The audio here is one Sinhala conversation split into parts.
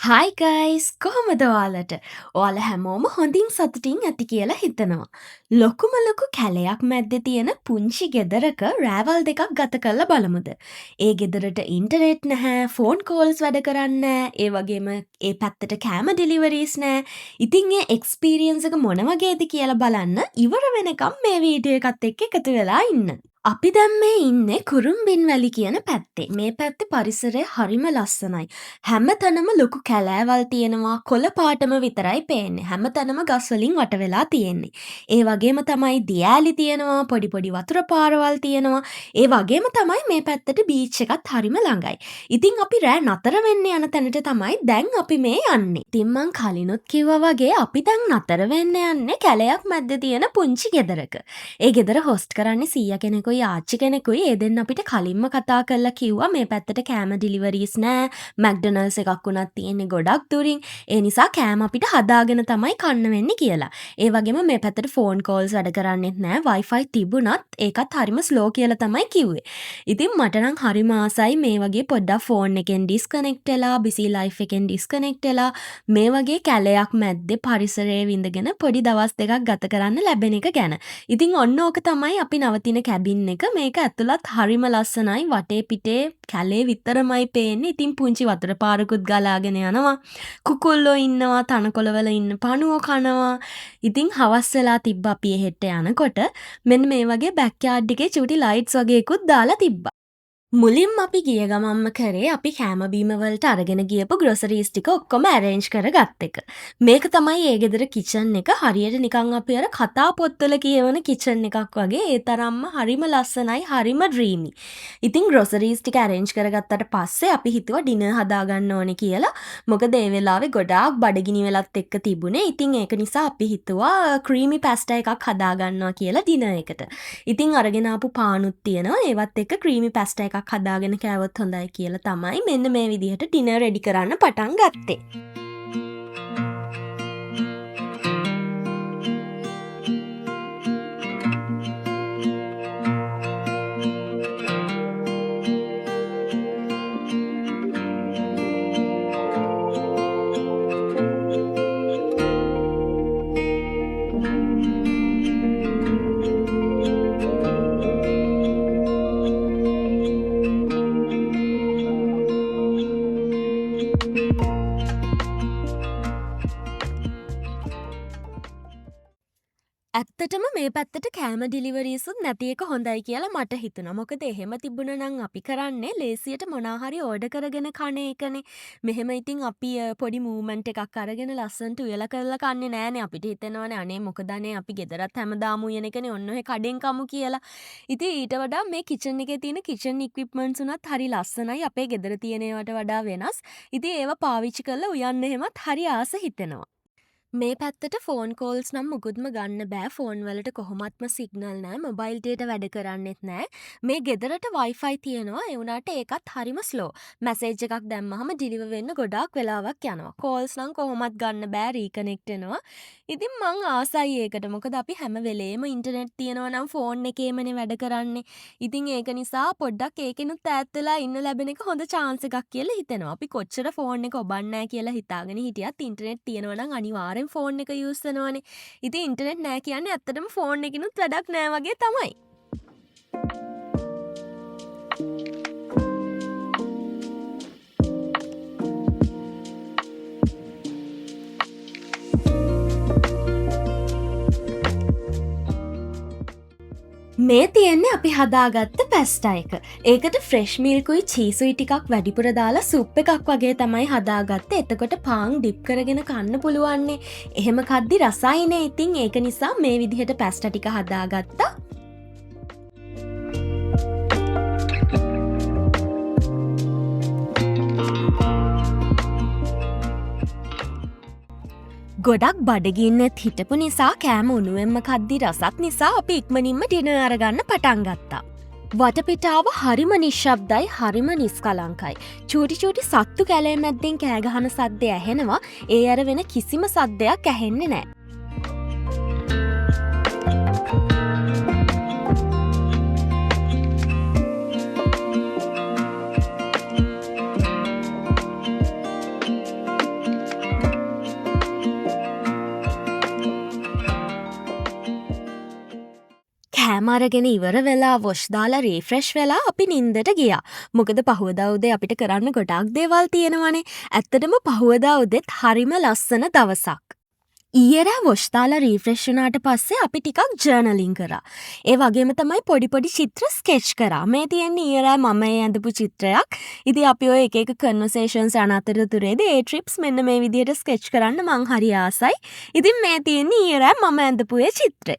හයි ගයිස් කොහොමද ඔයාලට ඔයාල හැමෝම හොඳින් සතුටින් ඇති කියලා හිතනවා. ලොකුම ලොකු කැලයක් මැද්දෙ තියෙන පුංචි ගෙදරක රෑවල් දෙකක් ගත කරලා බලමුද. ඒ ගෙදරට ඉන්ටනෙට් නැහැ ෆෝන් කෝල්ස් වැඩ කරන්න ඒ වගේම ඒ පැත්තට කෑම ඩිලිවරීස් නෑ ඉතින් ඒ එක්ස්පීරියන්ස එක මොන වගේද කියලා බලන්න ඉවර වෙනකම් මේ වීඩියෝ එකත් එක්ක එකතු වෙලා ඉන්න. අපි දැන් මේ ඉන්නේ කුරුම්බින් වැලි කියන පැත්තේ. මේ පැත්තේ පරිසරය හරිම ලස්සනයි. හැමතැනම ලොකු කැලෑවල් තියෙනවා. කොළ පාටම විතරයි පේන්නේ. හැමතැනම ගස් වලින් වට වෙලා තියෙන්නේ. ඒ වගේම තමයි දියෑලි තියෙනවා. පොඩි පොඩි වතුර පාරවල් තියෙනවා. ඒ වගේම තමයි මේ පැත්තට බීච් එකත් හරිම ළඟයි. ඉතින් අපි රෑ නතර වෙන්න යන තැනට තමයි දැන් අපි මේ යන්නේ. ඉතින් මං කලිනුත් කිව්වා වගේ අපි දැන් නතර වෙන්න යන්නේ කැලයක් මැද්දේ තියෙන පුංචි ගෙදරක. ඒ ගෙදර හොස්ට් කරන්නේ සීයා කෙනෙකුයි ආච්චි කෙනෙකුයි. ඒ දෙන්න අපිට කලින්ම කතා කරලා කිව්වා මේ පැත්තට කෑම ඩිලිවරීස් නෑ. මැක්ඩොනල්ඩ්ස් එකක් වුණත් තියෙන්නේ ගොඩක් දුරින්. ඒ නිසා කෑම අපිට හදාගෙන තමයි කන්න වෙන්නේ කියලා. ඒ වගේම මේ පැත්තට ෆෝන් කෝල්ස් වැඩ කරන්නෙත් නෑ. වයිෆයි තිබුණත් ඒකත් හරිම ස්ලෝ කියලා තමයි කිව්වේ. ඉතින් මට නම් හරිම ආසයි මේ වගේ පොඩ්ඩක් ෆෝන් එකෙන් ඩිස්කනෙක්ට් වෙලා බිසි ලයිෆ් එකෙන් ඩිස්කනෙක්ට් වෙලා මේ වගේ කැලයක් මැද්දේ පරිසරයේ විඳගෙන පොඩි දවස් දෙකක් ගත කරන්න ලැබෙන එක ගැන. ඉතින් ඔන්න ඕක තමයි අපි නවතින කැබින් එක. මේක ඇතුළත් හරිම ලස්සනයි. වටේ පිටේ කැලේ විතරමයි පේන්නේ. ඉතින් පුංචි වතුර පාරකුත් ගලාගෙන යනවා. කුකුල්ලෝ ඉන්නවා. තනකොළවල ඉන්න පණුවෝ කනවා. ඉතින් හවස් වෙලා තිබ්බ අපි එහෙට යනකොට මෙන්න මේ වගේ බෑක්යාඩ් එකේ චූටි ලයිට්ස් වගේකුත් දාලා තිබ්බා. මුලින්ම අපි ගිය ගමන්ම කරේ අපි කෑම බීම වලට අරගෙන ගියපු ග්‍රොසරීස් ටික ඔක්කොම ඇරේන්ජ් කරගත්ත එක. මේක තමයි ඒ ගෙදර කිචන් එක. හරියට නිකන් අපි අර කතා පොත්වල කියවන කිචන් එකක් වගේ. ඒ තරම්ම හරිම ලස්සනයි, හරිම ඩ්‍රීමි. ඉතින් ග්‍රොසරීස් ටික ඇරේන්ජ් කරගත්තට පස්සේ අපි හිතුවා ඩිනර් හදාගන්න ඕනේ කියලා. මොකද ඒ වෙලාවේ ගොඩාක් බඩගිනි වෙලත් එක්ක තිබුණේ. ඉතින් ඒක නිසා අපි හිතුවා ක්‍රීමි පැස්ටා එකක් හදාගන්නවා කියලා ඩිනර් එකට. ඉතින් අරගෙන ආපු පානුත් තියෙනවා. ඒවත් එක්ක ක්‍රීමි පැස්ටා එකක් හදාගෙන කෑවොත් හොඳයි කියලා තමයි මෙන්න මේ විදිහට ඩිනර් රෙඩි කරන්න පටන් ගත්තේ. ඇත්තටම මේ පැත්තට කෑම ඩිලිවරීසුත් නැති එක හොඳයි කියලා මට හිතුණා. මොකද එහෙම තිබුණා නම් අපි කරන්නේ ලේසියට මොනවා හරි ඕඩර් කරගෙන කන එකනේ. මෙහෙම ඉතින් අපි පොඩි මූවමන්ට් එකක් අරගෙන ලස්සනට උයලා කරලා කන්නේ නෑනේ. අපිට හිතෙනවනේ අනේ මොකද අනේ අපි ගෙදරත් හැමදාම උයන එකනේ ඔන්න ඔය කඩෙන් කමු කියලා. ඉතින් ඊට වඩා මේ කිචන් එකේ තියෙන කිචන් ඉක්විප්මන්ට්ස් උනත් හරි ලස්සනයි. අපේ ගෙදර තියෙන ඒවාට වඩා වෙනස්. ඉතින් ඒවා පාවිච්චි කරලා උයන්න එහෙමත් හරි ආස හිතෙනවා. මේ පැත්තට ෆෝන් කෝල්ස් නම් මුකුත්ම ගන්න බෑ. ෆෝන් වලට කොහොමත්ම සිග්නල් නෑ. මොබයිල් ඩේටා වැඩ කරන්නෙත් නෑ. මේ ගෙදරට වයිෆයි තියෙනවා. ඒ වුණාට ඒකත් හරිම ස්ලෝ. මැසේජ් එකක් දැම්මහම ඩිලිවර් වෙන්න ගොඩාක් වෙලාවක් යනවා. කෝල්ස් නම් කොහොමත් ගන්න බෑ. රීකනෙක්ට් වෙනවා. ඉතින් මං ආසයි ඒකට. මොකද අපි හැම වෙලේම ඉන්ටර්නෙට් තියෙනවා නම් ෆෝන් එකේමනේ වැඩ කරන්නේ. ඉතින් ඒක නිසා පොඩ්ඩක් ඒකෙනුත් ඈත් වෙලා ඉන්න ලැබෙන එක හොඳ chance එකක් කියලා හිතෙනවා. අපි කොච්චර ෆෝන් එක ඔබන්නේ නැහැ කියලා හිතාගෙන හිටියත් ඉන්ටර්නෙට් තියෙනවා නම් අනිවාර්යෙන් ෆෝන් එක යූස් කරනවානේ. ඉතින් ඉන්ටර්නෙට් නෑ කියන්නේ ඇත්තටම ෆෝන් එකකිනුත් වැඩක් නෑ වගේ තමයි. මේ තියෙන්නේ අපි හදාගත්ත පැස්ටා එක. ඒකට ෆ්‍රෙෂ් මිල්කුයි චීසුයි ටිකක් වැඩිපුර දාලා සුප් එකක් වගේ තමයි හදාගත්තේ. එතකොට පාන් ඩිප් කරගෙන කන්න පුළුවන්නේ. එහෙම කද්දි රසයිනේ. ඉතින් ඒක නිසා මේ විදිහට පැස්ටා ටික හදාගත්තා. ගොඩක් බඩගින්නෙත් හිටපු නිසා කෑම උණුවෙන්ම කද්දි රසත් නිසා අපි ඉක්මනින්ම ඩිනර් අරගන්න පටන් ගත්තා. වටපිටාව හරිම නිශ්ශබ්දයි, හරිම නිස්කලංකයි. චූටි චූටි සත්තු කැලේ මැද්දෙන් කෑගහන සද්දය ඇහෙනවා. ඒ අර වෙන කිසිම සද්දයක් ඇහෙන්නේ නෑ. අරගෙන ඉවර වෙලා වොෂ් දාලා රීෆ්‍රෙෂ් වෙලා අපි නින්දට ගියා. මොකද පහුවදා උදේ අපිට කරන්න ගොඩාක් දේවල් තියෙනවනේ. ඇත්තටම පහුවදා උදෙත් හරිම ලස්සන දවසක්. ඊයේ රෑ වොෂ් දාලා රීෆ්‍රෙෂ් වුණාට පස්සේ අපි ටිකක් ජර්නලින් කරා. ඒ වගේම තමයි පොඩි පොඩි චිත්‍ර ස්කෙච් කරා. මේ තියෙන්නේ ඊයේ රෑ මම ඇඳපු චිත්‍රයක්. ඉතින් අපි ඔය එක එක කන්වර්සේෂන්ස් යන අතරතුරේදී ඒ ට්‍රිප්ස් මෙන්න මේ විදිහට ස්කෙච් කරන්න මං හරි ආසයි. ඉතින් මේ තියෙන්නේ ඊයේ රෑ මම ඇඳපු ඒ චිත්‍රය.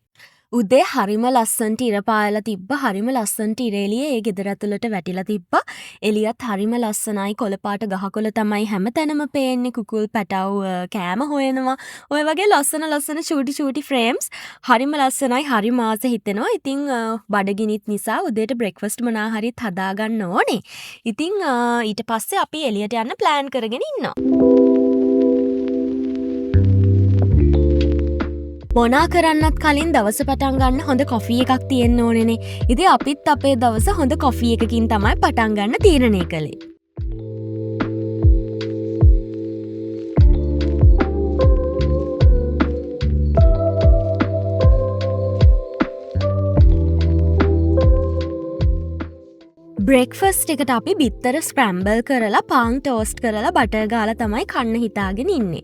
උදේ හරිම ලස්සන්ට ඉර පායලා තිබ්බ. හරිම ලස්සන්ට ඉර එළිය ඒ ගෙදර ඇතුළට වැටිලා තිබ්බා. එළියත් හරිම ලස්සනයි. කොළපාට ගහකොළ තමයි හැමතැනම පේන්නේ. කුකුල් පැටව් කෑම හොයනවා. ඔය වගේ ලස්සන චූටි ෆ්‍රේම්ස් හරිම ලස්සනයි. හරිම ආස හිතෙනවා. ඉතින් බඩගිනිත් නිසා උදේට බ්‍රෙක්ෆාස්ට් මොනා හරිත් හදාගන්න ඕනේ. ඉතින් ඊට පස්සේ අපි එළියට යන්න ප්ලෑන් කරගෙන ඉන්නවා. මොනා කරන්නත් කලින් දවස පටන් ගන්න හොඳ කොෆී එකක් තියෙන්න ඕනෙනේ. ඉතින් අපිත් අපේ දවස හොඳ කොෆී එකකින් තමයි පටන් ගන්න තීරණය කළේ. බ්‍රෙක්ෆස්ට් එකට අපි බිත්තර ස්ක්‍රැම්බල් කරලා පාන් ටෝස්ට් කරලා බටර් ගාලා තමයි කන්න හිතාගෙන ඉන්නේ.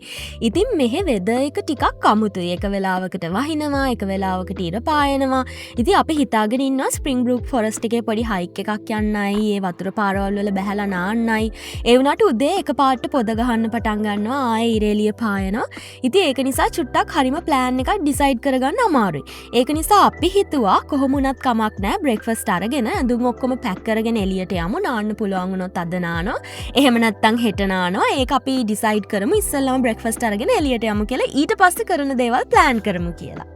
ඉතින් මෙහෙ වෙදර් එක ටිකක් අමුතුයි. එක වෙලාවකට වහිනවා, එක වෙලාවකට ඉර පායනවා. ඉතින් අපි හිතාගෙන ඉන්නවා ස්ප්‍රින්ග් බ්‍රූක් ෆොරස්ට් එකේ පොඩි හයික් එකක් යන්නයි, ඒ වතුර පාරවල් වල බැහැලා නාන්නයි. ඒ වුණාට උදේ එකපාරට පොද ගහන්න පටන් ගන්නවා, ආයේ ඉර එළිය පායනවා. ඉතින් ඒක නිසා චුට්ටක් හරිම ප්ලෑන් එකක් ඩිසයිඩ් කරගන්න අමාරුයි. ඒක නිසා අපි හිතුවා කොහොම වුණත් කමක් නැහැ බ්‍රෙක්ෆාස්ට් අරගෙන ඇඳුම් ඔක්කොම පැක් කරගෙන එලියට යමු. නාන්න පුළුවන් වුණොත් අද නානවා. එහෙම නැත්නම් හෙට නානවා. ඒක අපි ඩිසයිඩ් කරමු. ඉස්සෙල්ලාම බ්‍රෙක්ෆාස්ට් අරගෙන එලියට යමු කියලා. ඊට පස්සේ කරන දේවල් ප්ලෑන් කරමු කියලා.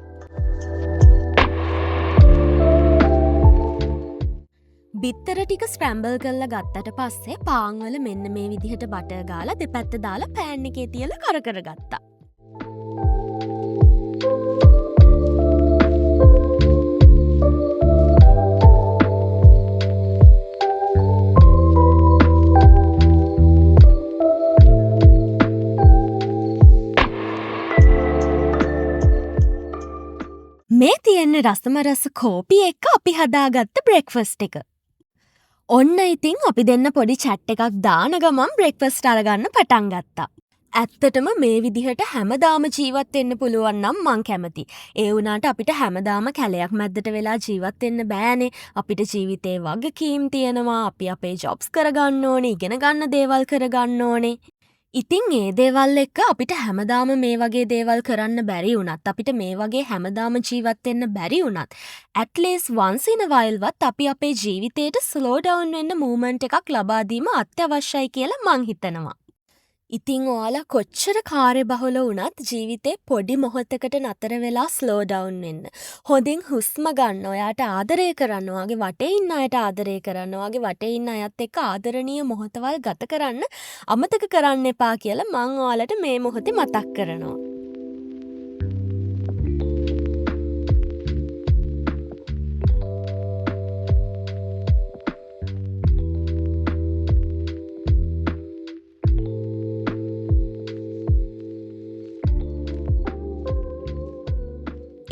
බිත්තර ටික ස්ක්‍රැම්බල් කරලා ගත්තට පස්සේ පාන් වල මෙන්න මේ විදිහට බටර් ගාලා දෙපැත්ත දාලා පෑන් එකේ තියලා කර කරගත්තා. මේ තියෙන්නේ රසමරස කෝපි එක අපි හදාගත්ත බ්‍රෙක්ෆාස්ට් එක. ඔන්න ඉතින් අපි දෙන්න පොඩි චැට් එකක් දාන ගමන් බ්‍රෙක්ෆාස්ට් අරගන්න පටන් ගත්තා. ඇත්තටම මේ විදිහට හැමදාම ජීවත් වෙන්න පුළුවන් නම් මං කැමති. ඒ වුණාට අපිට හැමදාම කැලයක් මැද්දට වෙලා ජීවත් වෙන්න බෑනේ. අපිට ජීවිතේ වගකීම් තියෙනවා. අපි අපේ ජොබ්ස් කරගන්න ඕනේ, ඉගෙන ගන්න දේවල් කරගන්න ඕනේ. ඉතින් ඒ දේවල් එක්ක අපිට හැමදාම මේ වගේ දේවල් කරන්න බැරි වුණත්, අපිට මේ වගේ හැමදාම ජීවත් වෙන්න බැරි වුණත්, at least once in a while වත් අපි අපේ ජීවිතේට slow down වෙන්න movement එකක් ලබා දීම අත්‍යවශ්‍යයි කියලා මං හිතනවා. ඉතින් ඔයාලා කොච්චර කාර්යබහුල වුණත් ජීවිතේ පොඩි මොහොතකට නතර වෙලා slow down වෙන්න. හොඳින් හුස්ම ගන්න, ඔයාට ආදරය කරන්න, ඔයාගේ වටේ ඉන්න අයට ආදරය කරන්න, ඔයාගේ වටේ ඉන්න අයත් එක්ක ආදරණීය මොහොතවල් ගත කරන්න අමතක කරන්න එපා කියලා මං ඔයාලට මේ මොහොතේ මතක් කරනවා.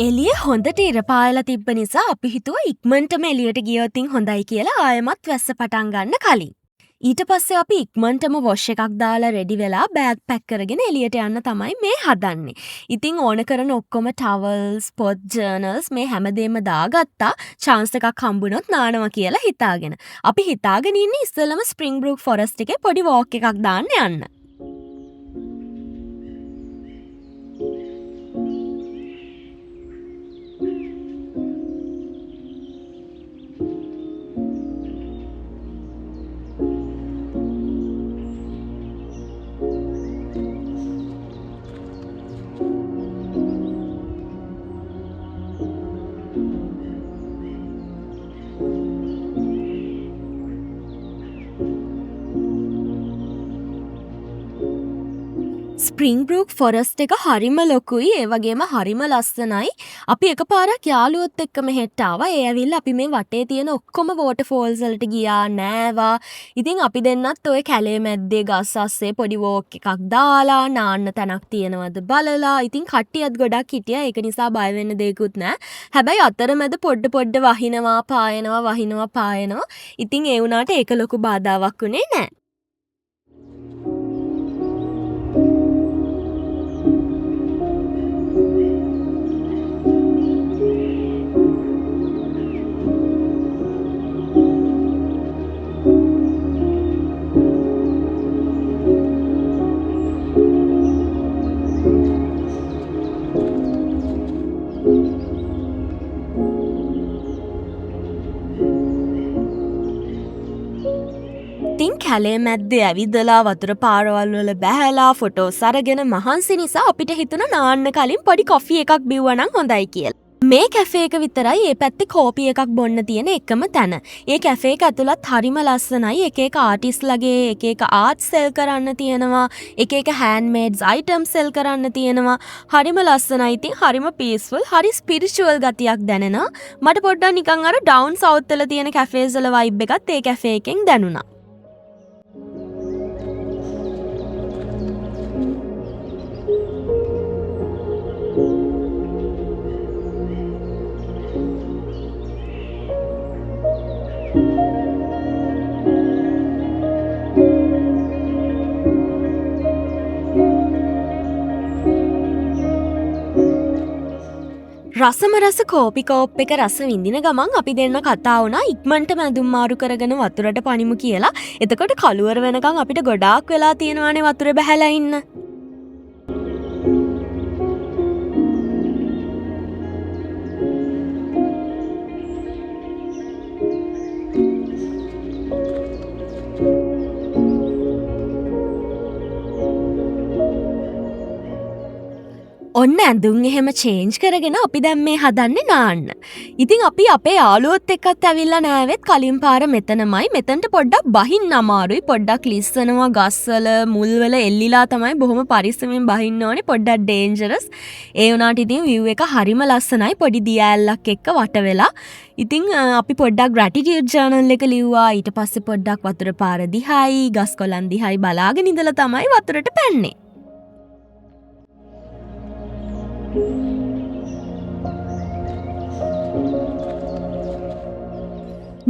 එළිය හොඳට ඉර පායලා තිබ්බ නිසා අපි හිතුවා ඉක්මනටම එළියට ගියොතින් හොඳයි කියලා ආයෙමත් වැස්ස පටන් ගන්න කලින්. ඊට පස්සේ අපි ඉක්මනටම වොෂ් එකක් දාලා රෙඩි වෙලා බෑග් පැක් කරගෙන එළියට යන්න තමයි මේ හදන්නේ. ඉතින් ඕන කරන ඔක්කොම ටවල්ස්, පොත්, ජර්නල්ස් මේ හැමදේම දාගත්තා. chance එකක් හම්බුනොත් නානවා කියලා හිතාගෙන. අපි හිතාගෙන ඉන්නේ ඉස්සෙල්ලම ස්ප්‍රින්ග් බ්‍රූක් ෆොරස්ට් එකේ පොඩි වෝක් එකක් දාන්න යන්න. ස්ප්‍රින්ග්බරූක් ෆොරස්ට් එක හරිම ලොකුයි. ඒ වගේම හරිම ලස්සනයි. අපි එකපාරක් යාළුවොත් එක්ක මෙහෙට ආවා. ඒ ඇවිල්ලා අපි මේ වටේ තියෙන ඔක්කොම වෝටර්ෆෝල්ස් වලට ගියා, නෑවා. ඉතින් අපි දෙන්නත් ඔය කැලේ මැද්දේ ගස් අස්සේ පොඩි වෝක් එකක් දාලා නාන්න තැනක් තියෙනවද බලලා. ඉතින් කට්ටියත් ගොඩක් හිටියා. ඒක නිසා බය වෙන්න දෙයක්වත් නෑ. හැබැයි අතරමැද පොඩ වහිනවා, පායනවා. ඉතින් ඒ වුණාට ඒක ලොකු බාධාවක් වුණේ නෑ. ඉතින් කැලේ මැද්දේ ඇවිදලා වතුර පාරවල් වල බැහැලා ෆොටෝස් අරගෙන මහන්සි නිසා අපිට හිතුණා නාන්න කලින් පොඩි කොෆි එකක් බිව්වනම් හොඳයි කියලා. මේ කැෆේ එක විතරයි මේ පැත්තේ කෝපි එකක් බොන්න තියෙන එකම තැන. ඒ කැෆේ එක ඇතුළත් හරිම ලස්සනයි. එක ආටිස්ට්ලාගේ එක ආර්ට් සෙල් කරන්න තියෙනවා. එක හෑන්ඩ්මේඩ්ස් අයිටම්ස් සෙල් කරන්න තියෙනවා. හරිම ලස්සනයි. ඉතින් හරිම පීස්ෆුල්, හරි ස්පිරිචුවල් ගතියක් දැනෙනවා. මට පොඩ්ඩක් නිකන් අර ඩවුන් සවුත් වල තියෙන කැෆේස් වල වයිබ් එකත් ඒ කැෆේ එකෙන් දැනුණා. රසම රස කෝපි කෝප් එක රස විඳින ගමන් අපි දෙන්න කතා වුණා ඉක්මනට මැදුම් මාරු කරගෙන වතුරට පනිමු කියලා. එතකොට කළුවර වෙනකන් අපිට ගොඩාක් වෙලා තියෙනවානේ වතුර බහැලා ඉන්න. ඔන්න ඇඳුම් එහෙම චේන්ජ් කරගෙන අපි දැන් මේ හදන්නේ නාන්න. ඉතින් අපි අපේ යාළුවොත් එක්කත් ඇවිල්ලා නෑවෙත් කලින් පාර මෙතනමයි. මෙතනට පොඩ්ඩක් බහින්න අමාරුයි. පොඩ්ඩක් ලිස්සනවා ගස්වල මුල්වල එල්ලිලා තමයි බොහොම පරිස්සමෙන් බහින්න ඕනේ. පොඩ්ඩක් ඩේන්ජරස්. ඒ වුණාට ඉතින් view එක හරිම ලස්සනයි. පොඩි දියඇල්ලක් එක්ක වට වෙලා. ඉතින් අපි පොඩ්ඩක් ග්‍රැටිටියුඩ් ජර්නල් එක ලිව්වා. ඊට පස්සේ පොඩ්ඩක් වතුර පාර දිහායි ගස් කොළන් දිහායි බලාගෙන ඉඳලා තමයි වතුරට පැන්නේ.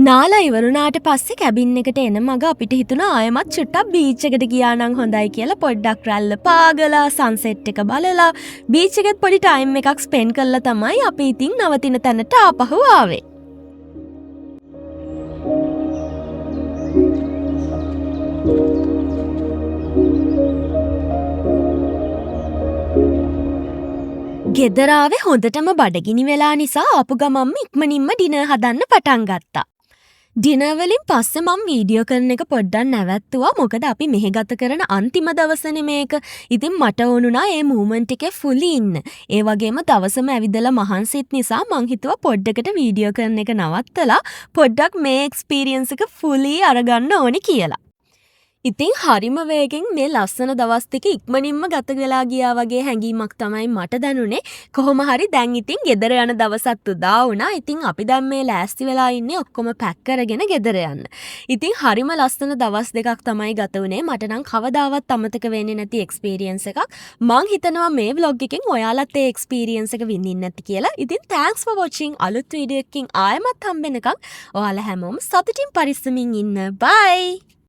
නාලා ඉවරුණාට පස්සේ කැබින් එකට එන මග අපිට හිතුණා ආයෙමත් චුට්ටක් බීච් එකට ගියා නම් හොඳයි කියලා. පොඩ්ඩක් රැල්ල පාගලා සන්සෙට් එක බලලා බීච් එකෙත් පොඩි ටයිම් එකක් ස්පෙන්ඩ් කරලා තමයි අපි ඉතින් නවතින තැනට ආපහු ආවේ. ගෙදර ආවේ හොඳටම බඩගිනි වෙලා නිසා ආපු ගමන්ම ඉක්මනින්ම ඩිනර් හදන්න පටන් ගත්තා. ඩිනර් වලින් පස්සේ මම වීඩියෝ කරන එක පොඩ්ඩක් නැවැත්තුවා. මොකද අපි මෙහෙ ගත කරන අන්තිම දවසනේ මේක. ඉතින් මට ඕනුණා මේ මූමන්ට් එකේ ෆුලි ඉන්න. ඒ වගේම දවසම ඇවිදලා මහන්සිත් නිසා මං හිතුවා පොඩ්ඩකට වීඩියෝ කරන එක නවත්තලා පොඩ්ඩක් මේ එක්ස්පීරියන්ස් එක ෆුලි අරගන්න ඕනි කියලා. ඉතින් හරිම වේගෙන් මේ ලස්සන දවස් ටික ඉක්මනින්ම ගත වෙලා ගියා වගේ හැඟීමක් තමයි මට දැනුනේ. කොහොම හරි දැන් ඉතින් ගෙදර යන දවසත් උදා වුණා. ඉතින් අපි දැන් මේ ලෑස්ති වෙලා ඉන්නේ ඔක්කොම පැක් කරගෙන ගෙදර යන්න. ඉතින් හරිම ලස්සන දවස් දෙකක් තමයි ගත වුනේ. මට නම් කවදාවත් අමතක වෙන්නේ නැති එක්ස්පීරියන්ස් එකක්. මං හිතනවා මේ vlog එකෙන් ඔයාලත් ඒ එක්ස්පීරියන්ස් එක විඳින්න නැති කියලා. ඉතින් thanks for watching. අලුත් වීඩියෝ එකකින් ආයෙමත් හම්බෙනකම් ඔයාලා හැමෝම සතුටින් පරිස්සමින් ඉන්න. bye.